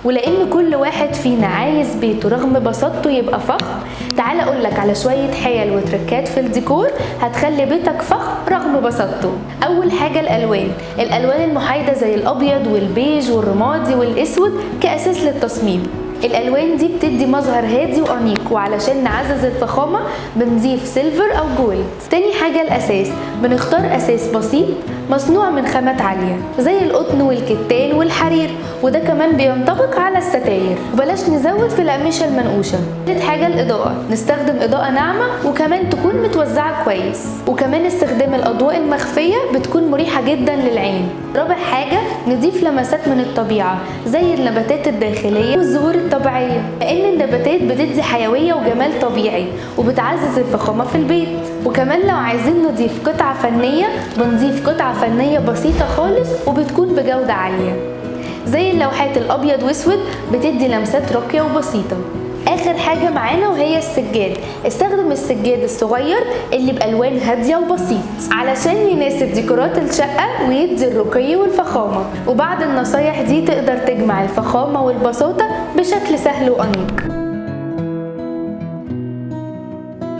ولان كل واحد فينا عايز بيته رغم بساطته يبقى فخم، تعال اقولك على شوية حيل وتركات في الديكور هتخلي بيتك فخم رغم بساطته. اول حاجة الالوان المحايدة زي الابيض والبيج والرمادي والاسود كاساس للتصميم. الالوان دي بتدي مظهر هادي وانيق، وعلشان نعزز الفخامة بنضيف سيلفر او جولد. تاني حاجة الاساس، بنختار اساس بسيط مصنوع من خامات عالية زي القطن والكتان والحرير، وده كمان بينطبق على الستاير، وبلاش نزود في الأقمشة المنقوشة. تالت حاجة الإضاءة، نستخدم إضاءة ناعمة وكمان تكون متوزعة كويس، وكمان استخدام الأضواء المخفية بتكون مريحة جدا للعين. رابع حاجة نضيف لمسات من الطبيعة زي النباتات الداخلية والزهور الطبيعية، لأن النباتات بتدي حيوية وجمال طبيعي وبتعزز الفخامة في البيت. وكمان لو عايزين نضيف قطعة فنية بنضيف قطعة فنية بسيطة خالص وبتكون بجودة عالية زي اللوحات الأبيض واسود، بتدي لمسات راقية وبسيطة. آخر حاجة معانا وهي السجاد. استخدم السجاد الصغير اللي بألوان هادية وبسيط علشان يناسب ديكورات الشقة ويدي الرقي والفخامة. وبعد النصايح دي تقدر تجمع الفخامة والبساطة بشكل سهل وأنيق.